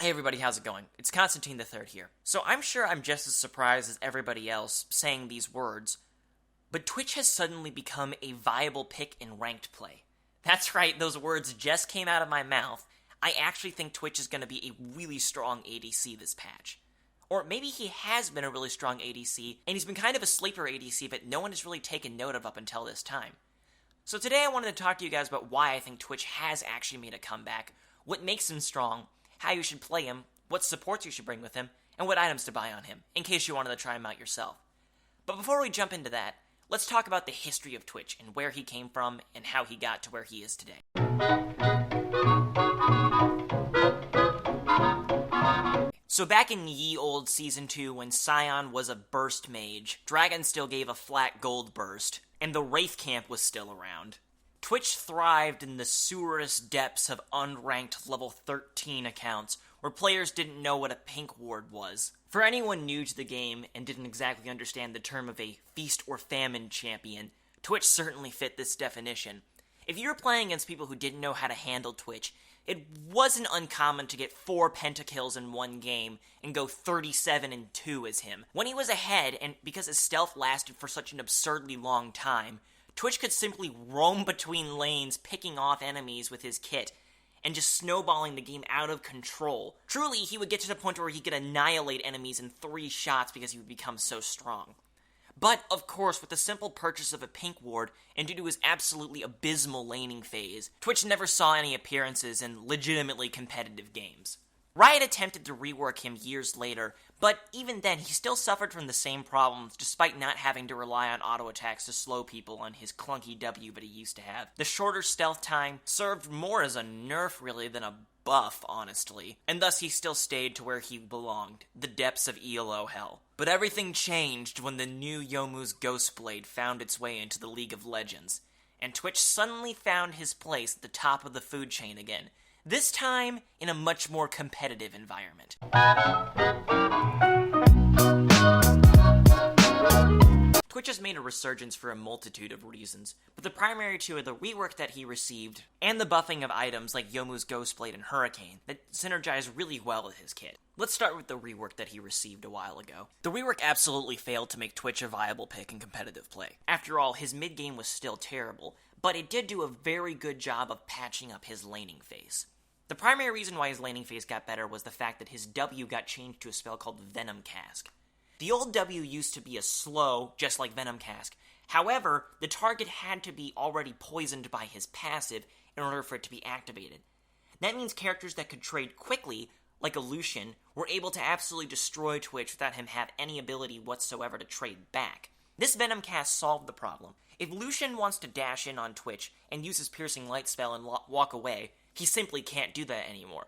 Hey everybody, how's it going? It's Constantine the Third here. So I'm sure I'm just as surprised as everybody else saying these words, but Twitch has suddenly become a viable pick in ranked play. That's right, those words just came out of my mouth. I actually think Twitch is going to be a really strong ADC this patch. Or maybe he has been a really strong ADC, and he's been kind of a sleeper ADC, but no one has really taken note of up until this time. So today I wanted to talk to you guys about why I think Twitch has actually made a comeback, what makes him strong, how you should play him, what supports you should bring with him, and what items to buy on him, in case you wanted to try him out yourself. But before we jump into that, let's talk about the history of Twitch and where he came from and how he got to where he is today. So back in ye old Season 2, when Scion was a burst mage, Dragon still gave a flat gold burst, and the Wraith camp was still around. Twitch thrived in the sewerous depths of unranked level 13 accounts, where players didn't know what a pink ward was. For anyone new to the game and didn't exactly understand the term of a feast or famine champion, Twitch certainly fit this definition. If you were playing against people who didn't know how to handle Twitch, it wasn't uncommon to get 4 pentakills in one game and go 37-2 as him. When he was ahead, and because his stealth lasted for such an absurdly long time, Twitch could simply roam between lanes, picking off enemies with his kit, and just snowballing the game out of control. Truly, he would get to the point where he could annihilate enemies in 3 shots because he would become so strong. But, of course, with the simple purchase of a pink ward, and due to his absolutely abysmal laning phase, Twitch never saw any appearances in legitimately competitive games. Riot attempted to rework him years later, but even then he still suffered from the same problems despite not having to rely on auto attacks to slow people on his clunky W that he used to have. The shorter stealth time served more as a nerf really than a buff, honestly, and thus he still stayed to where he belonged, the depths of ELO hell. But everything changed when the new Youmuu's Ghostblade found its way into the League of Legends, and Twitch suddenly found his place at the top of the food chain again, this time in a much more competitive environment. Twitch has made a resurgence for a multitude of reasons, but the primary two are the rework that he received and the buffing of items like Youmuu's Ghostblade and Hurricane that synergize really well with his kit. Let's start with the rework that he received a while ago. The rework absolutely failed to make Twitch a viable pick in competitive play. After all, his mid-game was still terrible, but it did do a very good job of patching up his laning phase. The primary reason why his laning phase got better was the fact that his W got changed to a spell called Venom Cask. The old W used to be a slow, just like Venom Cask. However, the target had to be already poisoned by his passive in order for it to be activated. That means characters that could trade quickly, like a Lucian, were able to absolutely destroy Twitch without him have any ability whatsoever to trade back. This Venom Cast solved the problem. If Lucian wants to dash in on Twitch and use his Piercing Light spell and walk away, he simply can't do that anymore.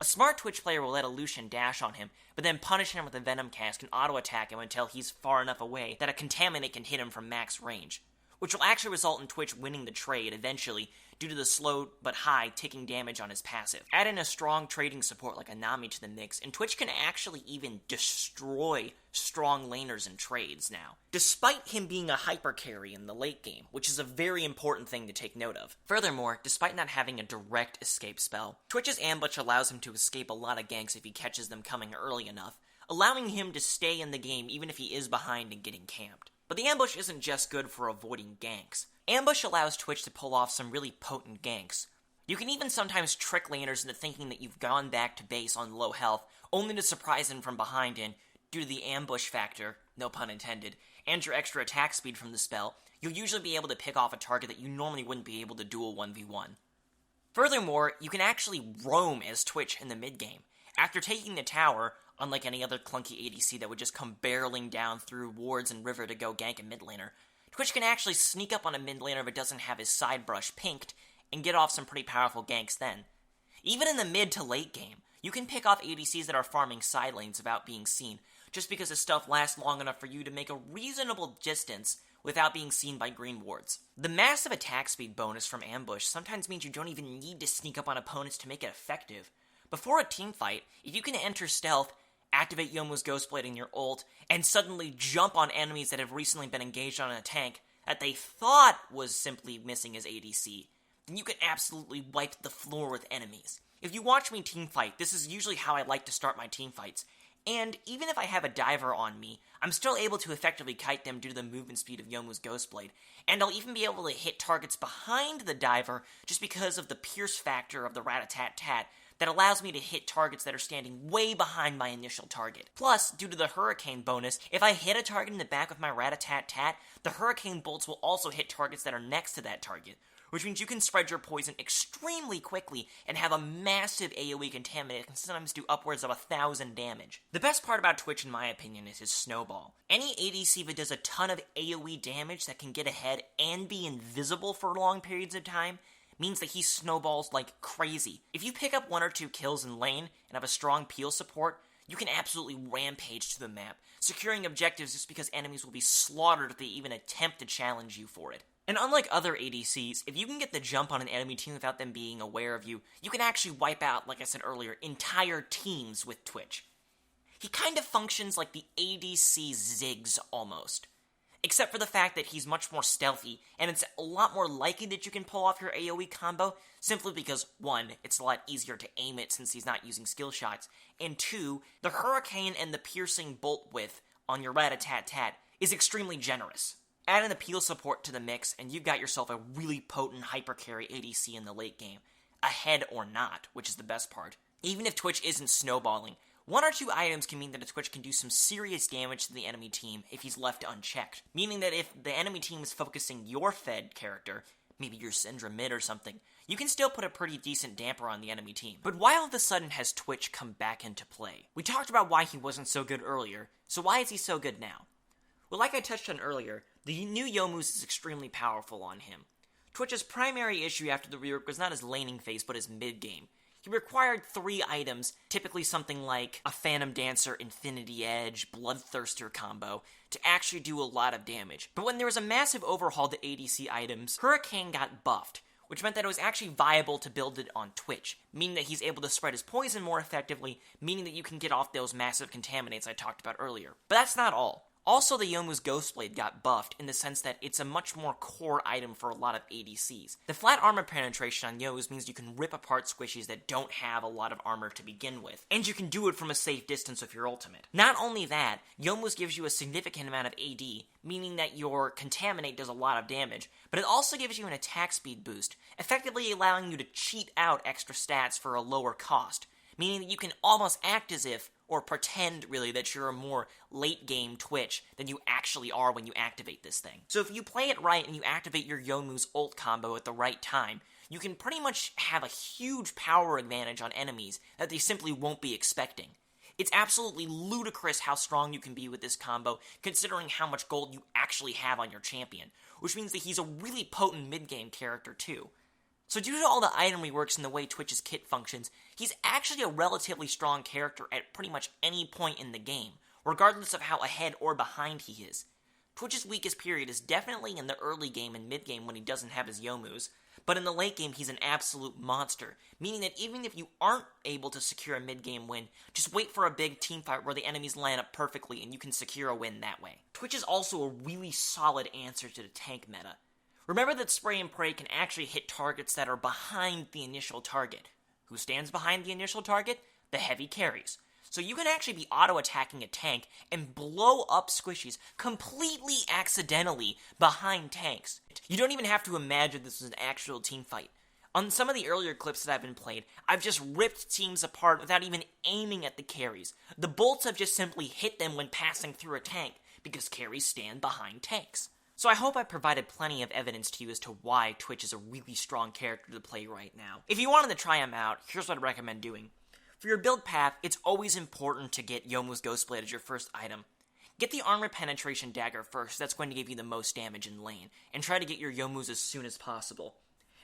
A smart Twitch player will let a Lucian dash on him, but then punish him with a Venom Cast and auto-attack him until he's far enough away that a Contaminate can hit him from max range, which will actually result in Twitch winning the trade eventually due to the slow but high ticking damage on his passive. Add in a strong trading support like a Nami to the mix, and Twitch can actually even destroy strong laners in trades now, despite him being a hyper carry in the late game, which is a very important thing to take note of. Furthermore, despite not having a direct escape spell, Twitch's ambush allows him to escape a lot of ganks if he catches them coming early enough, allowing him to stay in the game even if he is behind and getting camped. But the ambush isn't just good for avoiding ganks. Ambush allows Twitch to pull off some really potent ganks. You can even sometimes trick laners into thinking that you've gone back to base on low health, only to surprise them from behind, and due to the ambush factor, no pun intended, and your extra attack speed from the spell, you'll usually be able to pick off a target that you normally wouldn't be able to duel 1v1. Furthermore, you can actually roam as Twitch in the mid-game. After taking the tower, unlike any other clunky ADC that would just come barreling down through wards and river to go gank a mid laner, Twitch can actually sneak up on a mid laner if it doesn't have his side brush pinked, and get off some pretty powerful ganks then. Even in the mid to late game, you can pick off ADCs that are farming side lanes without being seen, just because his stuff lasts long enough for you to make a reasonable distance without being seen by green wards. The massive attack speed bonus from ambush sometimes means you don't even need to sneak up on opponents to make it effective. Before a teamfight, if you can enter stealth, activate Youmuu's Ghostblade in your ult, and suddenly jump on enemies that have recently been engaged on a tank that they thought was simply missing his ADC, then you can absolutely wipe the floor with enemies. If you watch me teamfight, this is usually how I like to start my teamfights. And even if I have a diver on me, I'm still able to effectively kite them due to the movement speed of Youmuu's Ghostblade. And I'll even be able to hit targets behind the diver just because of the pierce factor of the rat-a-tat-tat that allows me to hit targets that are standing way behind my initial target. Plus, due to the hurricane bonus, if I hit a target in the back with my rat-a-tat-tat, the hurricane bolts will also hit targets that are next to that target, which means you can spread your poison extremely quickly and have a massive AoE contaminate that can sometimes do upwards of 1,000 damage. The best part about Twitch, in my opinion, is his snowball. Any ADC that does a ton of AoE damage that can get ahead and be invisible for long periods of time means that he snowballs like crazy. If you pick up 1 or 2 kills in lane and have a strong peel support, you can absolutely rampage to the map, securing objectives just because enemies will be slaughtered if they even attempt to challenge you for it. And unlike other ADCs, if you can get the jump on an enemy team without them being aware of you, you can actually wipe out, like I said earlier, entire teams with Twitch. He kind of functions like the ADC Ziggs almost. Except for the fact that he's much more stealthy, and it's a lot more likely that you can pull off your AoE combo, simply because, 1, it's a lot easier to aim it since he's not using skill shots, and 2, the hurricane and the piercing bolt width on your rat-a-tat-tat is extremely generous. Add an appeal support to the mix, and you've got yourself a really potent hypercarry ADC in the late game. Ahead or not, which is the best part. Even if Twitch isn't snowballing, 1 or 2 items can mean that a Twitch can do some serious damage to the enemy team if he's left unchecked. Meaning that if the enemy team is focusing your fed character, maybe your Syndra mid or something, you can still put a pretty decent damper on the enemy team. But why all of a sudden has Twitch come back into play? We talked about why he wasn't so good earlier, so why is he so good now? Well, like I touched on earlier, the new Youmuu's is extremely powerful on him. Twitch's primary issue after the rework was not his laning phase, but his mid-game. He required 3 items, typically something like a Phantom Dancer, Infinity Edge, Bloodthirster combo, to actually do a lot of damage. But when there was a massive overhaul to ADC items, Hurricane got buffed, which meant that it was actually viable to build it on Twitch, meaning that he's able to spread his poison more effectively, meaning that you can get off those massive contaminates I talked about earlier. But that's not all. Also, the Youmuu's Ghostblade got buffed in the sense that it's a much more core item for a lot of ADCs. The flat armor penetration on Youmuu's means you can rip apart squishies that don't have a lot of armor to begin with, and you can do it from a safe distance with your ultimate. Not only that, Youmuu's gives you a significant amount of AD, meaning that your Contaminate does a lot of damage, but it also gives you an attack speed boost, effectively allowing you to cheat out extra stats for a lower cost, meaning that you can almost act as if, or pretend, really, that you're a more late-game Twitch than you actually are when you activate this thing. So if you play it right and you activate your Youmuu's ult combo at the right time, you can pretty much have a huge power advantage on enemies that they simply won't be expecting. It's absolutely ludicrous how strong you can be with this combo, considering how much gold you actually have on your champion, which means that he's a really potent mid-game character too. So due to all the item reworks and the way Twitch's kit functions, he's actually a relatively strong character at pretty much any point in the game, regardless of how ahead or behind he is. Twitch's weakest period is definitely in the early game and mid game when he doesn't have his Youmuu's, but in the late game he's an absolute monster, meaning that even if you aren't able to secure a mid game win, just wait for a big teamfight where the enemies line up perfectly and you can secure a win that way. Twitch is also a really solid answer to the tank meta. Remember that Spray and Pray can actually hit targets that are behind the initial target. Who stands behind the initial target? The heavy carries. So you can actually be auto-attacking a tank and blow up squishies completely accidentally behind tanks. You don't even have to imagine this is an actual team fight. On some of the earlier clips that have been played, I've just ripped teams apart without even aiming at the carries. The bolts have just simply hit them when passing through a tank, because carries stand behind tanks. So I hope I provided plenty of evidence to you as to why Twitch is a really strong character to play right now. If you wanted to try him out, here's what I'd recommend doing. For your build path, it's always important to get Youmuu's Ghostblade as your first item. Get the armor penetration dagger first, that's going to give you the most damage in lane, and try to get your Youmuu's as soon as possible.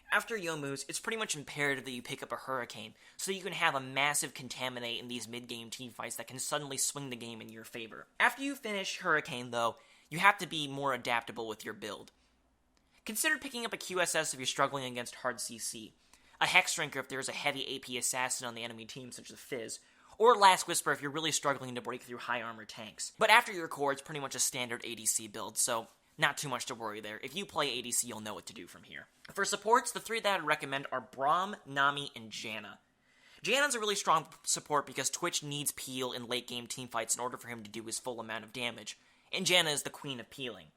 After Youmuu's, it's pretty much imperative that you pick up a Hurricane, so you can have a massive Contaminate in these mid-game teamfights that can suddenly swing the game in your favor. After you finish Hurricane, though, you have to be more adaptable with your build. Consider picking up a QSS if you're struggling against hard CC, a Hex Drinker if there's a heavy AP assassin on the enemy team such as Fizz, or Last Whisper if you're really struggling to break through high armor tanks. But after your core, it's pretty much a standard ADC build, so not too much to worry there. If you play ADC, you'll know what to do from here. For supports, the 3 that I'd recommend are Braum, Nami, and Janna. Janen's a really strong support because Twitch needs peel in late game teamfights in order for him to do his full amount of damage, and Janna is the queen of peeling.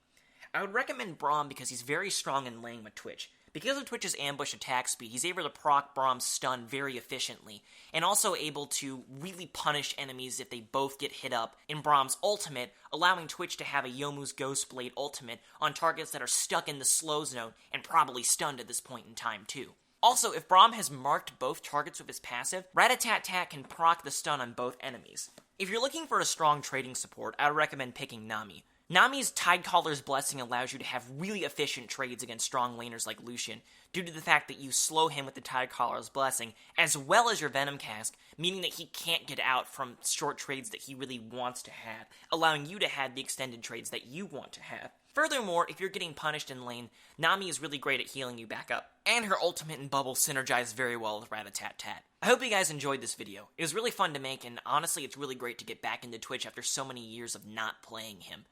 I would recommend Braum because he's very strong in laying with Twitch. Because of Twitch's ambush attack speed, he's able to proc Braum's stun very efficiently, and also able to really punish enemies if they both get hit up in Braum's ultimate, allowing Twitch to have a Youmuu's Ghostblade ultimate on targets that are stuck in the slow zone and probably stunned at this point in time too. Also, if Braum has marked both targets with his passive, Rat-a-tat-tat can proc the stun on both enemies. If you're looking for a strong trading support, I would recommend picking Nami. Nami's Tidecaller's Blessing allows you to have really efficient trades against strong laners like Lucian, due to the fact that you slow him with the Tidecaller's Blessing, as well as your Venom Cask, meaning that he can't get out from short trades that he really wants to have, allowing you to have the extended trades that you want to have. Furthermore, if you're getting punished in lane, Nami is really great at healing you back up, and her ultimate and bubble synergize very well with Rat-a-tat-tat. I hope you guys enjoyed this video. It was really fun to make, and honestly, it's really great to get back into Twitch after so many years of not playing him.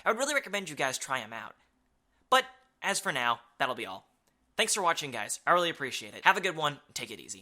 I would really recommend you guys try him out. But, as for now, that'll be all. Thanks for watching, guys. I really appreciate it. Have a good one, and take it easy.